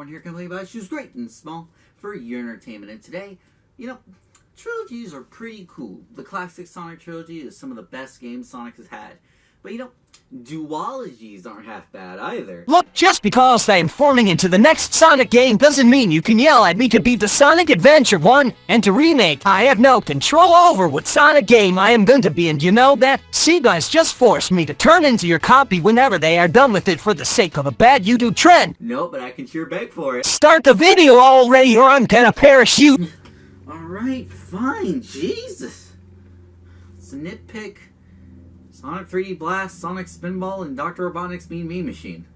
everyone here can play about issues great and small for your entertainment. And today, trilogies are pretty cool. The classic Sonic trilogy is some of the best games Sonic has had. But duologies aren't half bad either. Look, just because I am forming into the next Sonic game doesn't mean you can yell at me to beat the Sonic Adventure 1 and to remake. I have no control over what Sonic game I am going to be, and you know that? SEGA has just forced me to turn into your copy whenever they are done with it for the sake of a bad YouTube trend. No, but I can sure beg for it. Start the video already or I'm gonna parachute. Alright, fine, Jesus. It's a nitpick. Sonic 3D Blast, Sonic Spinball, and Dr. Robotnik's Mean Bean Machine.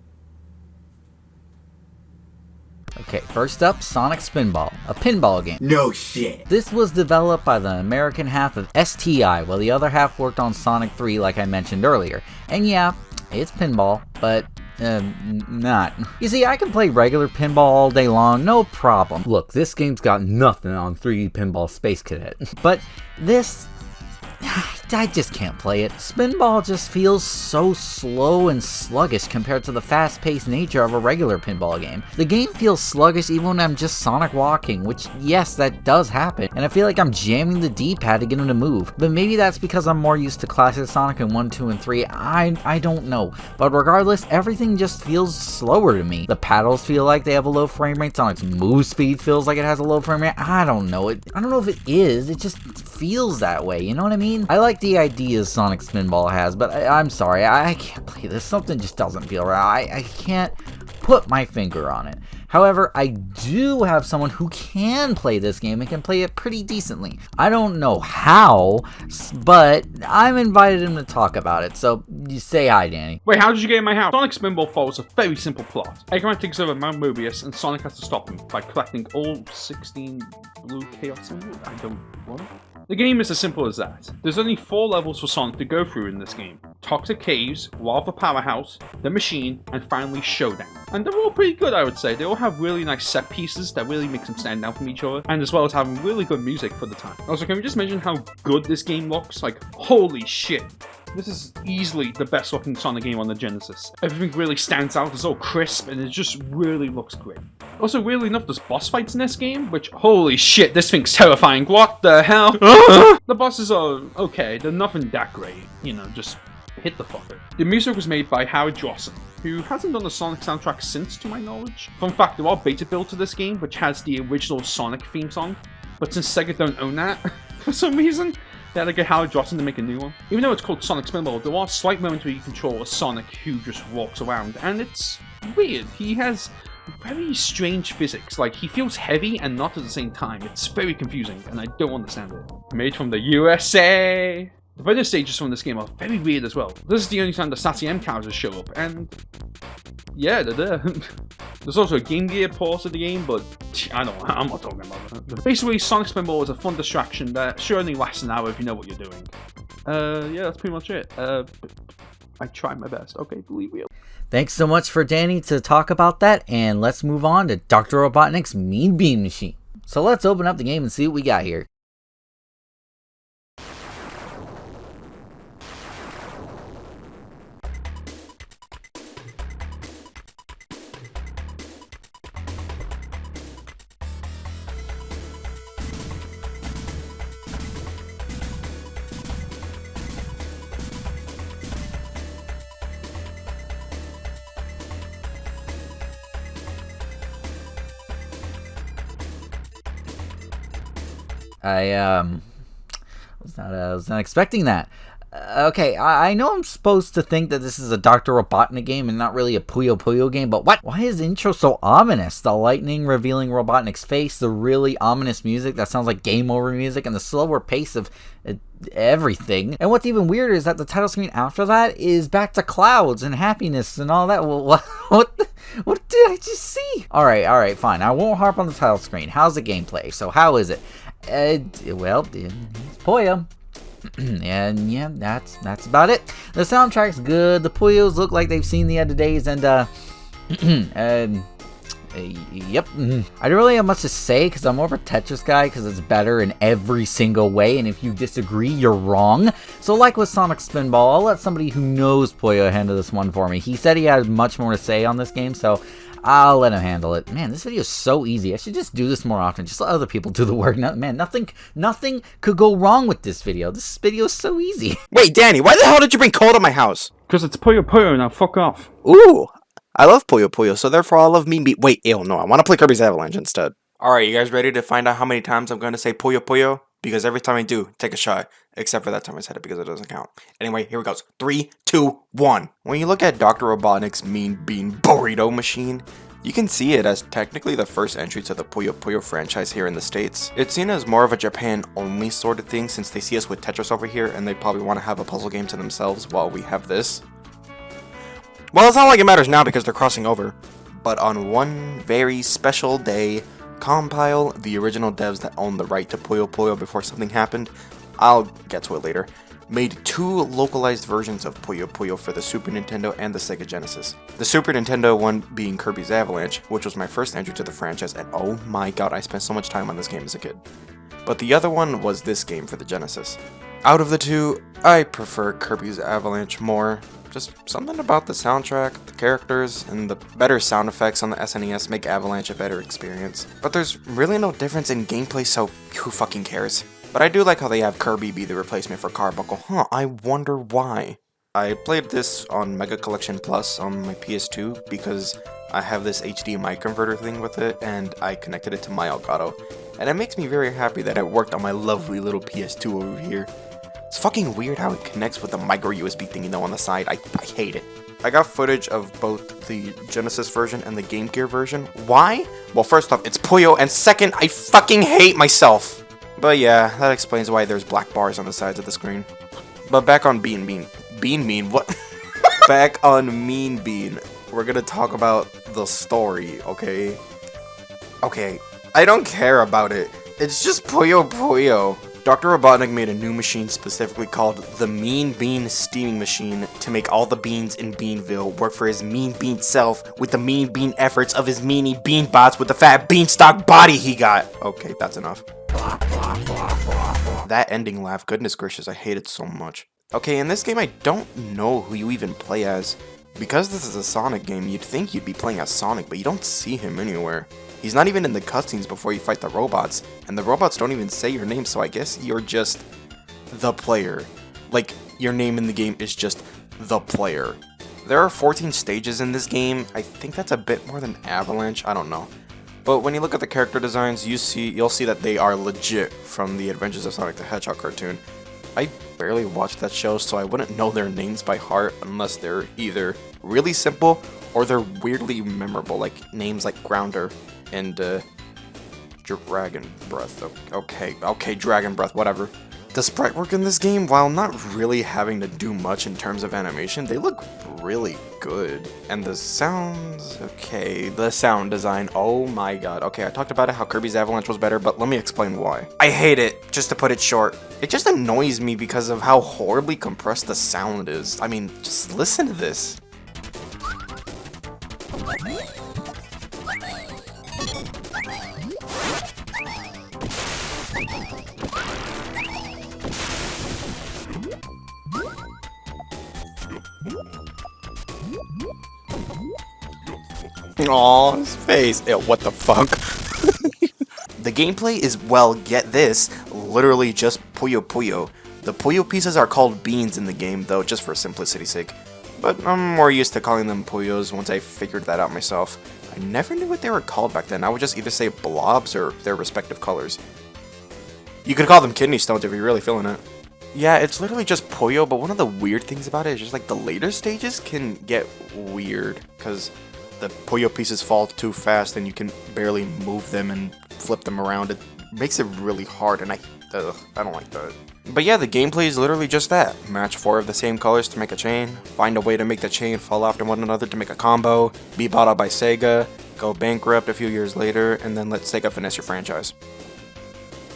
Okay, first up, Sonic Spinball, a pinball game. No shit! This was developed by the American half of STI, while the other half worked on Sonic 3 like I mentioned earlier. And yeah, it's pinball, but not. You see, I can play regular pinball all day long, no problem. Look, this game's got nothing on 3D Pinball Space Cadet. But this... I just can't play it. Spinball just feels so slow and sluggish compared to the fast-paced nature of a regular pinball game. The game feels sluggish even when I'm just Sonic walking, which, yes, that does happen, and I feel like I'm jamming the D-pad to get him to move. But maybe that's because I'm more used to classic Sonic in 1, 2, and 3, I don't know. But regardless, everything just feels slower to me. The paddles feel like they have a low frame rate, Sonic's move speed feels like it has a low frame rate, I don't know. I don't know if it is, it just feels that way, you know what I mean? I like the ideas Sonic Spinball has, but I'm sorry, I can't play this. Something just doesn't feel right. I can't put my finger on it. However, I do have someone who can play this game and can play it pretty decently. I don't know how, but I'm invited him to talk about it, so you say hi, Danny. Wait, how did you get in my house? Sonic Spinball follows a very simple plot. Eggman takes over Mount Mobius, and Sonic has to stop him by collecting all 16 blue Chaos Emeralds. I don't want it. The game is as simple as that. There's only 4 levels for Sonic to go through in this game. Toxic Caves, Lava Powerhouse, The Machine, and finally Showdown. And they're all pretty good, I would say. They all have really nice set pieces that really make them stand out from each other, and as well as having really good music for the time. Also, can we just mention how good this game looks? Like, holy shit. This is easily the best looking Sonic game on the Genesis. Everything really stands out, it's all crisp, and it just really looks great. Also, weirdly enough, there's boss fights in this game, which, holy shit, this thing's terrifying. What the hell? The bosses are okay, they're nothing that great. Just hit the fucker. The music was made by Howard Johnson, who hasn't done a Sonic soundtrack since, to my knowledge. Fun fact, there are beta builds to this game, which has the original Sonic theme song, but since SEGA don't own that, for some reason, they had to get Howard Johnson to make a new one. Even though it's called Sonic Spinball, there are slight moments where you control a Sonic who just walks around, and it's weird. He has very strange physics, like he feels heavy and not at the same time. It's very confusing, and I don't understand it. Made from the USA! The bonus stages from this game are very weird as well. This is the only time the Sassy M characters show up, and yeah, they're there. There's also a Game Gear port of the game, but I'm not talking about that. Basically, Sonic Spinball is a fun distraction that should only last an hour if you know what you're doing. Yeah, that's pretty much it. I tried my best. Okay, believe me. Thanks so much for Danny to talk about that, and let's move on to Dr. Robotnik's Mean Bean Machine. So let's open up the game and see what we got here. I was not expecting that. Okay, I know I'm supposed to think that this is a Dr. Robotnik game and not really a Puyo Puyo game, but what? Why is the intro so ominous? The lightning revealing Robotnik's face, the really ominous music that sounds like game over music, and the slower pace of everything. And what's even weirder is that the title screen after that is back to clouds and happiness and all that. Well, what did I just see? Alright, fine. I won't harp on the title screen. How's the gameplay? So how is it? Well, it's Puyo. And yeah, that's about it. The soundtrack's good. The Puyos look like they've seen the end of days, and yep. I don't really have much to say because I'm more of a Tetris guy because it's better in every single way, and if you disagree, you're wrong. So like with Sonic Spinball, I'll let somebody who knows Puyo handle this one for me. He said he had much more to say on this game, so I'll let him handle it. Man, this video is so easy. I should just do this more often. Just let other people do the work. Man, nothing could go wrong with this video. This video is so easy. Wait, Danny, why the hell did you bring Cole to my house? Because it's Puyo Puyo now, fuck off. Ooh, I love Puyo Puyo, so therefore I love Mean Bean. Wait, ew, no, I want to play Kirby's Avalanche instead. Alright, you guys ready to find out how many times I'm going to say Puyo Puyo? Because every time I do, take a shot. Except for that time I said it because it doesn't count. Anyway, here it goes. 3, 2, 1. When you look at Dr. Robotnik's Mean Bean Burrito Machine, you can see it as technically the first entry to the Puyo Puyo franchise here in the States. It's seen as more of a Japan-only sort of thing since they see us with Tetris over here and they probably want to have a puzzle game to themselves while we have this. Well, it's not like it matters now because they're crossing over. But on one very special day, Compile, the original devs that owned the right to Puyo Puyo before something happened, I'll get to it later, made 2 localized versions of Puyo Puyo for the Super Nintendo and the Sega Genesis. The Super Nintendo one being Kirby's Avalanche, which was my first entry to the franchise, and oh my god, I spent so much time on this game as a kid. But the other one was this game for the Genesis. Out of the 2, I prefer Kirby's Avalanche more. Just something about the soundtrack, the characters, and the better sound effects on the SNES make Avalanche a better experience. But there's really no difference in gameplay, so who fucking cares? But I do like how they have Kirby be the replacement for Carbuncle. I wonder why. I played this on Mega Collection Plus on my PS2 because I have this HDMI converter thing with it, and I connected it to my Elgato. And it makes me very happy that it worked on my lovely little PS2 over here. It's fucking weird how it connects with the micro USB thing, you know, on the side. I hate it. I got footage of both the Genesis version and the Game Gear version. Why? Well, first off, it's Puyo, and second, I fucking hate myself. But yeah, that explains why there's black bars on the sides of the screen. But back on Bean Bean, what? Back on Mean Bean. We're gonna talk about the story, okay? Okay, I don't care about it. It's just Puyo Puyo. Dr. Robotnik made a new machine specifically called the Mean Bean Steaming Machine to make all the beans in Beanville work for his Mean Bean self with the Mean Bean efforts of his meanie bean bots with the fat beanstalk body he got. Okay, that's enough. That ending laugh, goodness gracious, I hate it so much. Okay, in this game I don't know who you even play as. Because this is a Sonic game, you'd think you'd be playing as Sonic, but you don't see him anywhere. He's not even in the cutscenes before you fight the robots, and the robots don't even say your name, so I guess you're just the player. Like, your name in the game is just the player. There are 14 stages in this game. I think that's a bit more than Avalanche, I don't know. But when you look at the character designs, you'll see that they are legit from the Adventures of Sonic the Hedgehog cartoon. I barely watched that show, so I wouldn't know their names by heart unless they're either really simple or they're weirdly memorable, like names like Grounder and Dragon Breath. Okay, Dragon Breath, whatever. The sprite work in this game, while not really having to do much in terms of animation, they look really good. And the sounds, okay, the sound design, oh my god. Okay, I talked about it, how Kirby's Avalanche was better, but let me explain why. I hate it, just to put it short. It just annoys me because of how horribly compressed the sound is. I mean, just listen to this. Aw, his face. Ew, what the fuck? The gameplay is, well, get this, literally just Puyo Puyo. The Puyo pieces are called beans in the game, though, just for simplicity's sake. But I'm more used to calling them Puyos once I figured that out myself. I never knew what they were called back then. I would just either say blobs or their respective colors. You could call them kidney stones if you're really feeling it. Yeah, it's literally just Puyo, but one of the weird things about it is just like the later stages can get weird, because the Puyo pieces fall too fast and you can barely move them and flip them around. It makes it really hard, and I don't like that. But yeah, the gameplay is literally just that. Match 4 of the same colors to make a chain, find a way to make the chain fall after one another to make a combo, be bought out by SEGA, go bankrupt a few years later, and then let SEGA finesse your franchise.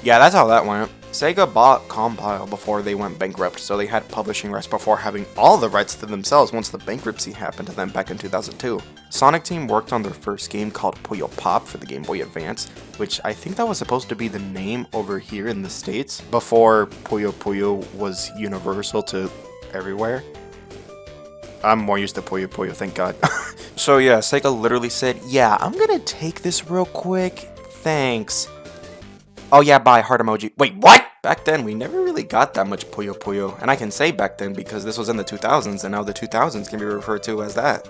Yeah, that's how that went. SEGA bought Compile before they went bankrupt, so they had publishing rights before having all the rights to themselves once the bankruptcy happened to them back in 2002. Sonic Team worked on their first game called Puyo Pop for the Game Boy Advance, which I think that was supposed to be the name over here in the States before Puyo Puyo was universal to everywhere. I'm more used to Puyo Puyo, thank god. So yeah, Sega literally said, yeah, I'm gonna take this real quick. Thanks. Oh yeah, bye, heart emoji. Wait, what? Back then, we never really got that much Puyo Puyo. And I can say back then because this was in the 2000s, and now the 2000s can be referred to as that.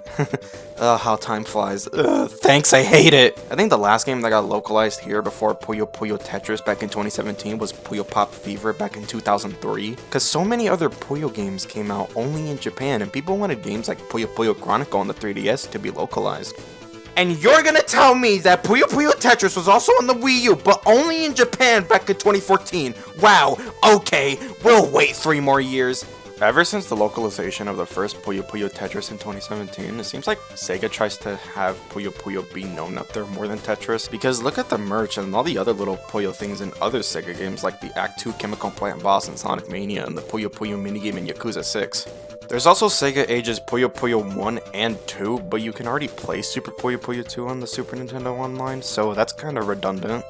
How time flies. Thanks, I hate it. I think the last game that got localized here before Puyo Puyo Tetris back in 2017 was Puyo Pop Fever back in 2003. Because so many other Puyo games came out only in Japan, and people wanted games like Puyo Puyo Chronicle on the 3DS to be localized. And you're gonna tell me that Puyo Puyo Tetris was also on the Wii U, but only in Japan back in 2014. Wow, okay, we'll wait 3 more years. Ever since the localization of the first Puyo Puyo Tetris in 2017, it seems like Sega tries to have Puyo Puyo be known up there more than Tetris. Because look at the merch and all the other little Puyo things in other Sega games like the Act 2 Chemical Plant Boss in Sonic Mania and the Puyo Puyo minigame in Yakuza 6. There's also Sega Ages Puyo Puyo 1 and 2, but you can already play Super Puyo Puyo 2 on the Super Nintendo Online, so that's kind of redundant.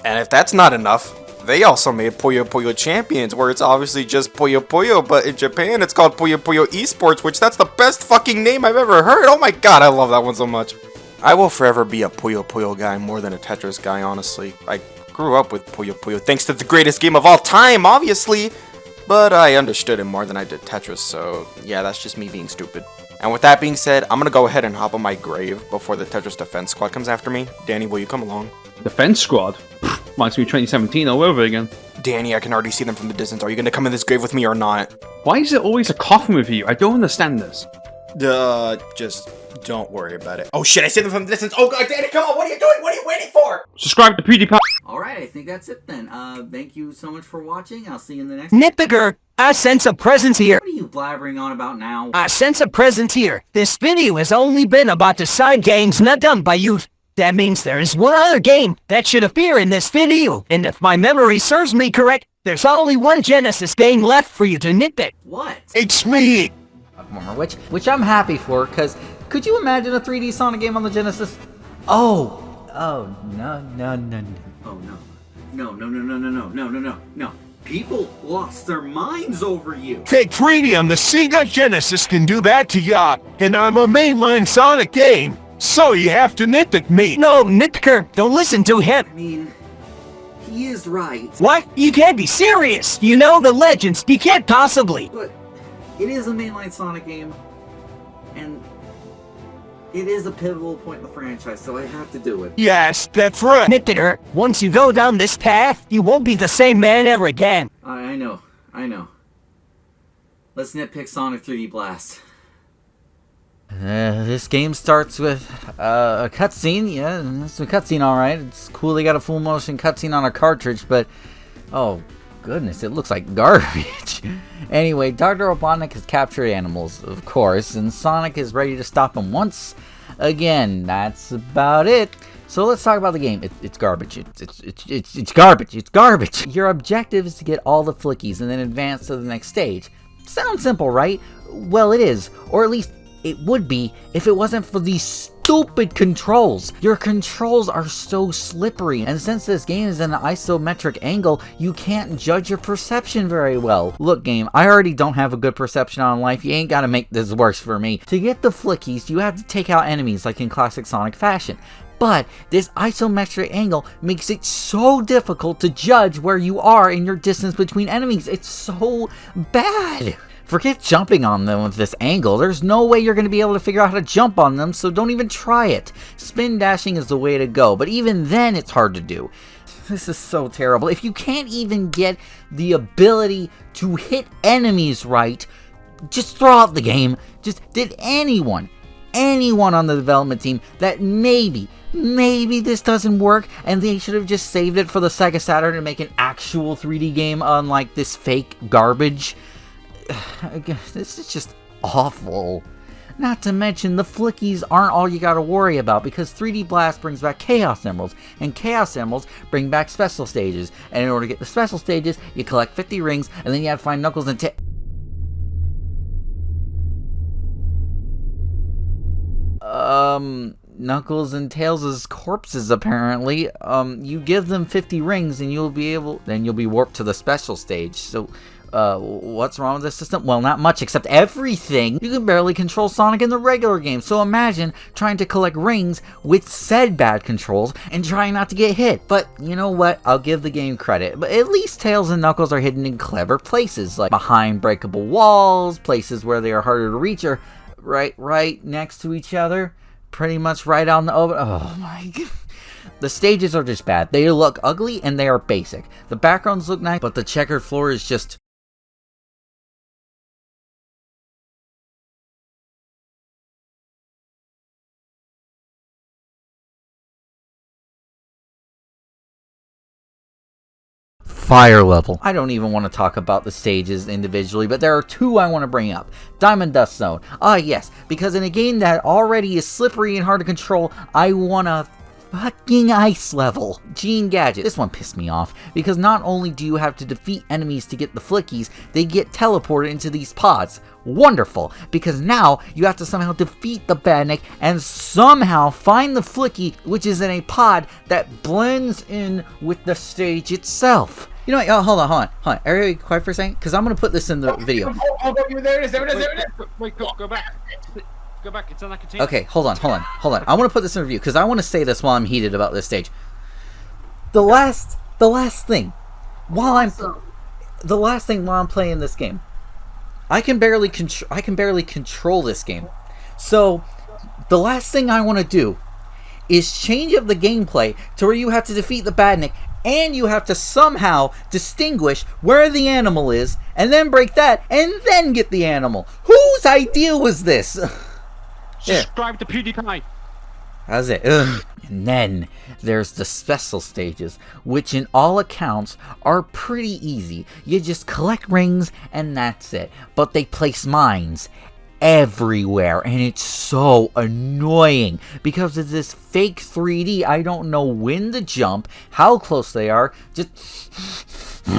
And if that's not enough, they also made Puyo Puyo Champions, where it's obviously just Puyo Puyo, but in Japan it's called Puyo Puyo Esports, which that's the best fucking name I've ever heard. Oh my god, I love that one so much. I will forever be a Puyo Puyo guy more than a Tetris guy, honestly. I grew up with Puyo Puyo thanks to the greatest game of all time, obviously. But I understood it more than I did Tetris, so yeah, that's just me being stupid. And with that being said, I'm gonna go ahead and hop on my grave before the Tetris Defense Squad comes after me. Danny, will you come along? Defense Squad? Reminds me of 2017 all over again. Danny, I can already see them from the distance. Are you gonna come in this grave with me or not? Why is it always a coffin with you? I don't understand this. Just don't worry about it. Oh shit, I see them from the distance. Oh god, Danny, come on, what are you doing? What are you waiting for? Subscribe to PewDiePie. Alright, I think that's it then. Thank you so much for watching. I'll see you in the next... Nitpicker, I sense a presence here. What are you blabbering on about now? I sense a presence here. This video has only been about the side games not done by youth. That means there is one other game that should appear in this video. And if my memory serves me correct, there's only one Genesis game left for you to nitpick. What? It's me! Which I'm happy for, because could you imagine a 3D Sonic game on the Genesis? Oh, no. Oh no. People lost their minds over you. Take 3D on the SEGA Genesis can do that to ya, and I'm a mainline Sonic game, so you have to nitpick me. No, Nitpicker, don't listen to him. I mean, he is right. What? You can't be serious. You know the legends. You can't possibly. But it is a mainline Sonic game, and it is a pivotal point in the franchise, so I have to do it. Yes, that's right. Nitpicker, once you go down this path, you won't be the same man ever again. I know. Let's nitpick Sonic 3D Blast. This game starts with a cutscene. Yeah, it's a cutscene, alright. It's cool they got a full motion cutscene on a cartridge, but oh goodness, it looks like garbage. Anyway, Dr. Robotnik has captured animals, of course, and Sonic is ready to stop him once again. That's about it. So let's talk about the game. It's garbage. It's garbage. It's garbage. Your objective is to get all the flickies and then advance to the next stage. Sounds simple, right? Well, it is, or at least it would be if it wasn't for these stupid controls. Your controls are so slippery, and since this game is in an isometric angle, you can't judge your perception very well. Look game, I already don't have a good perception on life, you ain't gotta make this worse for me. To get the flickies, you have to take out enemies like in classic Sonic fashion. But this isometric angle makes it so difficult to judge where you are in your distance between enemies. It's so bad. Forget jumping on them with this angle. There's no way you're going to be able to figure out how to jump on them, so don't even try it. Spin dashing is the way to go, but even then it's hard to do. This is so terrible. If you can't even get the ability to hit enemies right, just throw out the game. Just did anyone on the development team that maybe this doesn't work and they should have just saved it for the Sega Saturn to make an actual 3D game unlike this fake garbage. This is just awful. Not to mention, the flickies aren't all you gotta worry about, because 3D Blast brings back Chaos Emeralds, and Chaos Emeralds bring back special stages, and in order to get the special stages, you collect 50 rings, and then you have to find Knuckles and Knuckles and Tails' corpses, apparently. You give them 50 rings and you'll be warped to the special stage. So What's wrong with this system? Well, not much, except everything. You can barely control Sonic in the regular game, so imagine trying to collect rings with said bad controls and trying not to get hit. But you know what? I'll give the game credit. But at least Tails and Knuckles are hidden in clever places, like behind breakable walls, places where they are harder to reach, or right next to each other. Pretty much right on the over. Oh my god. The stages are just bad. They look ugly and they are basic. The backgrounds look nice, but the checkered floor is just... fire level. I don't even want to talk about the stages individually, but there are two I want to bring up. Diamond Dust Zone. Ah yes, because in a game that already is slippery and hard to control, I want a fucking ice level. Gene Gadget. This one pissed me off, because not only do you have to defeat enemies to get the flickies, they get teleported into these pods. Wonderful, because now you have to somehow defeat the Badnik and somehow find the flicky, which is in a pod that blends in with the stage itself. You know what? Hold on. Are you quiet for a second? Because I'm going to put this in the video. Oh, there it is. Wait, go back. Go back, it's on that container. Okay, hold on. I want to put this in review, because I want to say this while I'm heated about this stage. The last thing while I'm playing this game, I can barely control this game. So the last thing I want to do is change up the gameplay to where you have to defeat the Badnik and you have to somehow distinguish where the animal is and then break that and then get the animal. Whose idea was this? Subscribe to PewDiePie. How's it? Ugh. And then there's the special stages, which in all accounts are pretty easy. You just collect rings and that's it. But they place mines everywhere and it's so annoying because it's this fake 3D. I don't know when to jump, how close they are.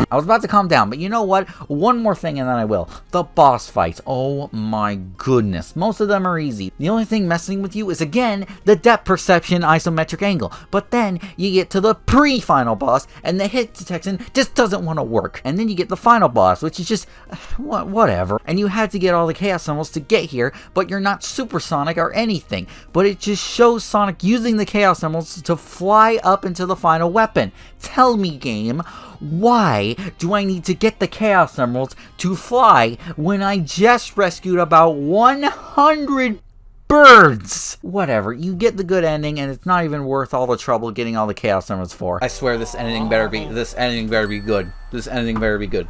I was about to calm down, but you know what? One more thing and then I will. The boss fights. Oh my goodness. Most of them are easy. The only thing messing with you is, again, the depth perception isometric angle. But then you get to the pre-final boss and the hit detection just doesn't want to work. And then you get the final boss, which is just whatever. And you had to get all the Chaos Emeralds to get here, but you're not Super Sonic or anything. But it just shows Sonic using the Chaos Emeralds to fly up into the final weapon. Tell me, game, why do I need to get the Chaos Emeralds to fly when I just rescued about 100 birds? Whatever, you get the good ending and it's not even worth all the trouble getting all the Chaos Emeralds for. I swear this ending better be good. This ending better be good.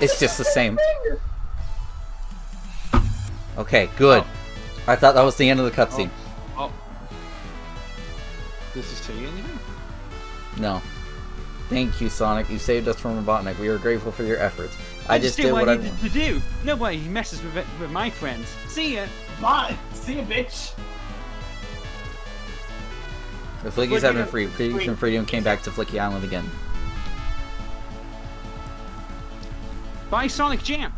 It's just the same. Okay, good. I thought that was the end of the cutscene. This is taking anything? No. Thank you, Sonic. You saved us from Robotnik. We are grateful for your efforts. I just did what I needed to do. Nobody messes with my friends. See ya. Bye. See ya, bitch. The Flickies have been freed. Flickies from freedom came back to Flicky Island again. Bye, Sonic Jam.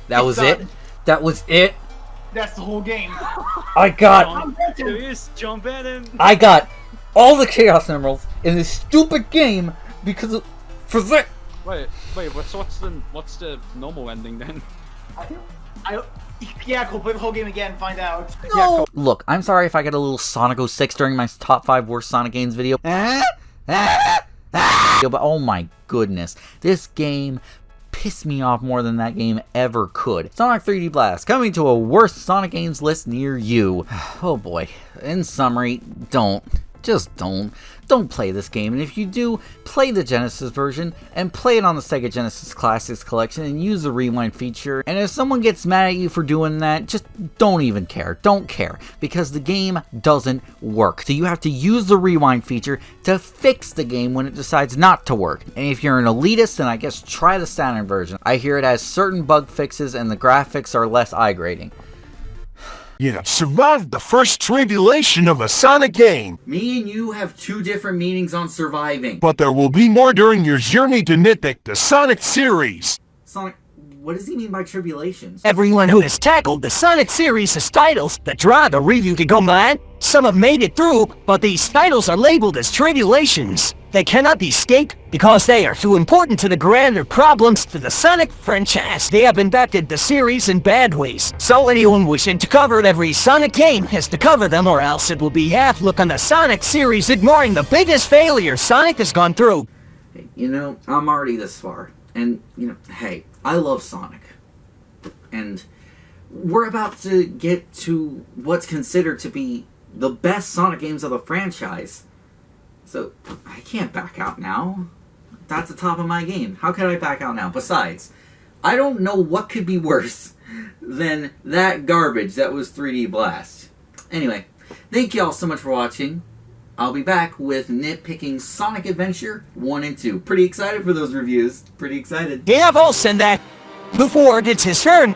That was it? That was it? That's the whole game. I got... Jump at him. I got all the Chaos Emeralds in this stupid game because of... For that... Wait, what's the normal ending then? Yeah, go play the whole game again, find out. No. Yeah, cool. Look, I'm sorry if I get a little Sonic 06 during my top 5 worst Sonic games video. But oh my goodness, this game pissed me off more than that game ever could. Sonic 3D Blast, coming to a worst Sonic games list near you. Oh boy. In summary, just don't play this game, and if you do, play the Genesis version and play it on the Sega Genesis Classics collection and use the rewind feature. And if someone gets mad at you for doing that, just don't even care. Don't care, because the game doesn't work. So you have to use the rewind feature to fix the game when it decides not to work. And if you're an elitist, then I guess try the Saturn version. I hear it has certain bug fixes and the graphics are less eye-grating. You have survived the first tribulation of a Sonic game. Me and you have two different meanings on surviving. But there will be more during your journey to Nithic, the Sonic series. Sonic, what does he mean by tribulations? Everyone who has tackled the Sonic series has titles that drive the review to go mad. Some have made it through, but these titles are labeled as tribulations. they cannot be escaped because they are too important to the grander problems to the Sonic franchise. They have impacted the series in bad ways. So anyone wishing to cover every Sonic game has to cover them, or else it will be half look on the Sonic series, ignoring the biggest failure Sonic has gone through. You know, I'm already this far. And, you know, hey, I love Sonic. And we're about to get to what's considered to be the best Sonic games of the franchise. So, I can't back out now. That's the top of my game. How could I back out now? Besides, I don't know what could be worse than that garbage that was 3D Blast. Anyway, thank you all so much for watching. I'll be back with nitpicking Sonic Adventure 1 and 2. Pretty excited for those reviews. Pretty excited. Yeah, I'll send that before it's his turn.